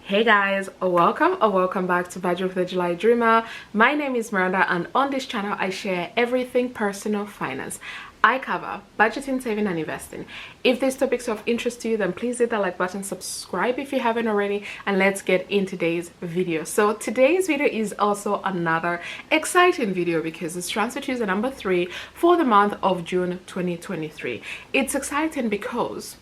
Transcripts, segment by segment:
Hey guys, welcome or welcome back to Budget with the July Dreamer. My name is Miranda and on this channel I share everything personal finance. I cover budgeting, saving and investing. If these topics are of interest to you, then please hit that like button, subscribe if you haven't already, and let's get in today's video. So today's video is also another exciting video because it's Transfer Tuesday number 3 for the month of June 2023. It's exciting because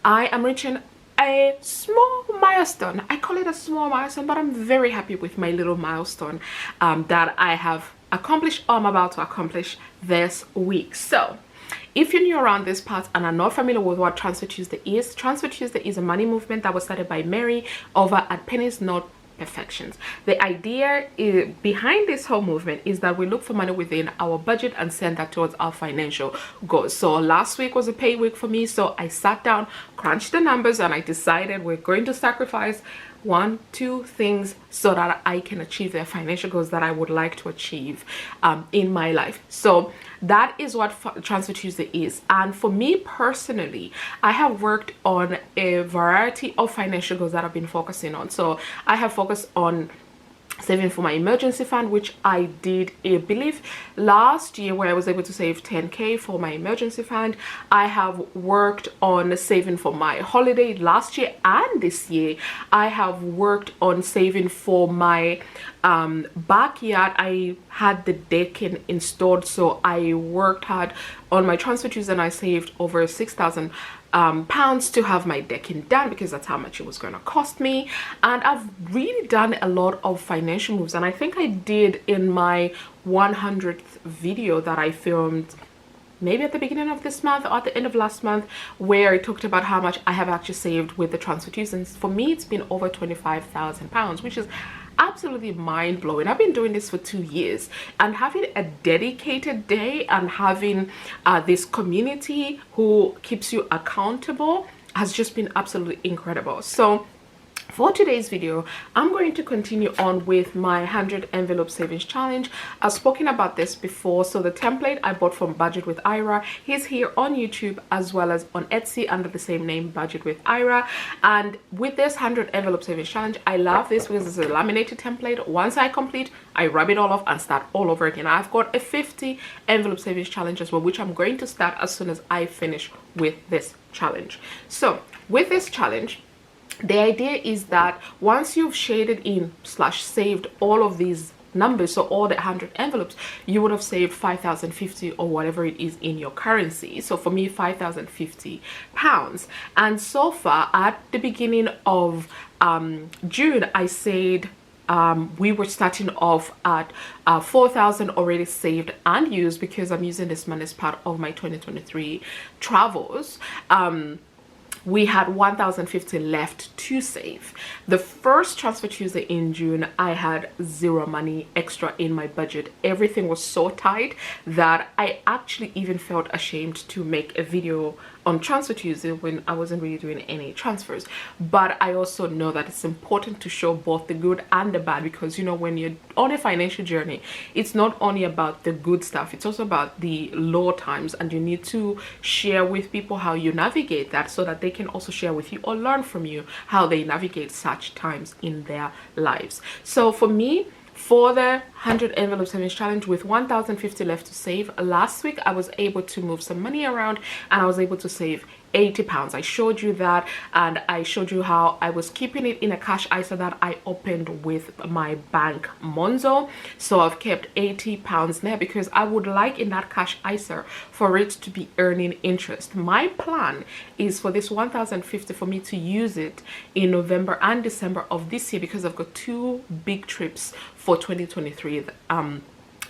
I am reaching a small milestone. I call it a small milestone, but I'm very happy with my little milestone that I have accomplished or I'm about to accomplish this week. So if you're new around this part and are not familiar with what Transfer Tuesday is a money movement that was started by Mary over at Pennies Not Perfections. The idea behind this whole movement is that we look for money within our budget and send that towards our financial goals. So last week was a pay week for me, so I sat down, crunched the numbers, and I decided we're going to sacrifice 1-2 things so that I can achieve the financial goals that I would like to achieve in my life. So that is what Transfer Tuesday is. And for me personally, I have worked on a variety of financial goals that I've been focusing on. So I have focused on saving for my emergency fund, which I did, I believe, last year, where I was able to save 10k for my emergency fund. I have worked on saving for my holiday last year, and this year I have worked on saving for my backyard. I had the decking installed, so I worked hard on my Transfer Tuesday and I saved over 6,000 pounds to have my decking done because that's how much it was going to cost me. And I've really done a lot of financial moves, and I think I did in my 100th video that I filmed maybe at the beginning of this month or at the end of last month, where I talked about how much I have actually saved with the Transfer Tuesday. And for me, it's been over 25,000 pounds, which is absolutely mind-blowing. I've been doing this for 2 years, and having a dedicated day and having this community who keeps you accountable has just been absolutely incredible. So for today's video, I'm going to continue on with my 100 envelope savings challenge. I've spoken about this before. So the template I bought from Budget with Ira, he's here on YouTube as well as on Etsy under the same name, Budget with Ira. And with this 100 envelope savings challenge, I love this because it's a laminated template. Once I complete, I rub it all off and start all over again. I've got a 50 envelope savings challenge as well, which I'm going to start as soon as I finish with this challenge. So with this challenge, the idea is that once you've shaded in / saved all of these numbers, so all the 100 envelopes, you would have saved 5,050 or whatever it is in your currency. So for me, 5,050 pounds. And so far at the beginning of June, I said we were starting off at 4,000 already saved and used because I'm using this money as part of my 2023 travels. We had 1,050 left to save. The first Transfer Tuesday in June, I had zero money extra in my budget. Everything was so tight that I actually even felt ashamed to make a video on Transfer Tuesday when I wasn't really doing any transfers. But I also know that it's important to show both the good and the bad, because you know, when you're on a financial journey, it's not only about the good stuff, it's also about the low times, and you need to share with people how you navigate that so that they can also share with you or learn from you how they navigate such times in their lives. So for me, for the 100 envelope savings challenge with 1,050 left to save, last week I was able to move some money around and I was able to save 80 pounds. I showed you that, and I showed you how I was keeping it in a cash ISA that I opened with my bank Monzo. So I've kept 80 pounds there because I would like in that cash ISA for it to be earning interest. My plan is for this 1,050 for me to use it in November and December of this year, because I've got 2 big trips for 2023 and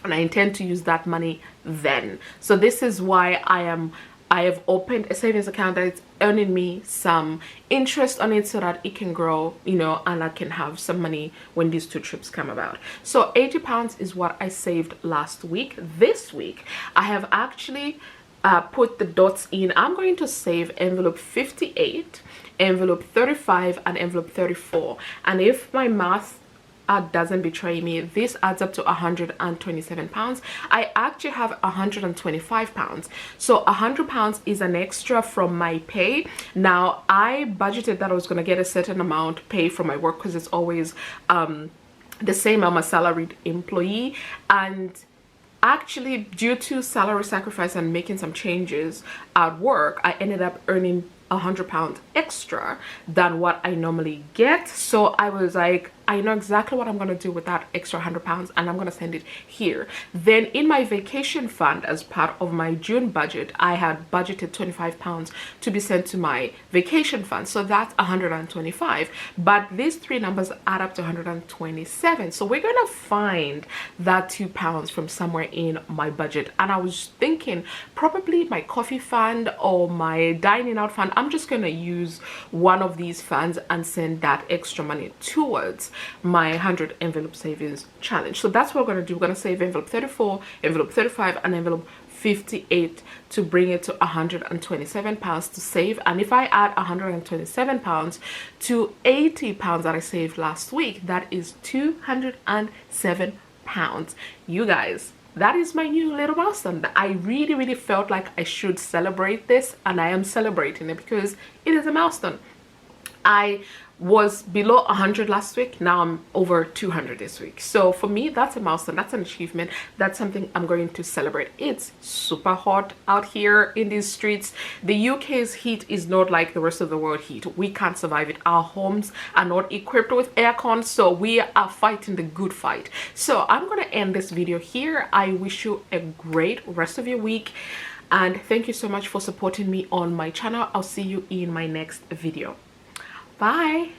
I intend to use that money then. So this is why I have opened a savings account that is earning me some interest on it so that it can grow, you know, and I can have some money when these 2 trips come about. So 80 pounds is what I saved last week. This week, I have actually put the dots in. I'm going to save envelope 58, envelope 35, and envelope 34. And if my math doesn't betray me, this adds up to 127 pounds. I actually have 125 pounds, so 100 pounds is an extra from my pay. Now I budgeted that I was going to get a certain amount pay from my work, because it's always the same. I'm a salaried employee, and actually due to salary sacrifice and making some changes at work, I ended up earning 100 pounds extra than what I normally get. So I was like, I know exactly what I'm going to do with that extra 100 pounds, and I'm going to send it here. Then in my vacation fund, as part of my June budget, I had budgeted 25 pounds to be sent to my vacation fund, so that's 125. But these three numbers add up to 127, so we're going to find that 2 pounds from somewhere in my budget. And I was thinking probably my coffee fund or my dining out fund. I'm just going to use one of these funds and send that extra money towards my 100 envelope savings challenge. So that's what we're going to do. We're going to save envelope 34, envelope 35, and envelope 58 to bring it to 127 pounds to save. And if I add 127 pounds to 80 pounds that I saved last week, that is 207 pounds. You guys, that is my new little milestone. I really felt like I should celebrate this, and I am celebrating it because it is a milestone. I was below 100 last week, now I'm over 200 this week. So for me, that's a milestone, that's an achievement, that's something I'm going to celebrate. It's super hot out here in these streets. The UK's heat is not like the rest of the world heat. We can't survive it. Our homes are not equipped with aircon, so we are fighting the good fight. So I'm going to end this video here. I wish you a great rest of your week, and thank you so much for supporting me on my channel. I'll see you in my next video. Bye.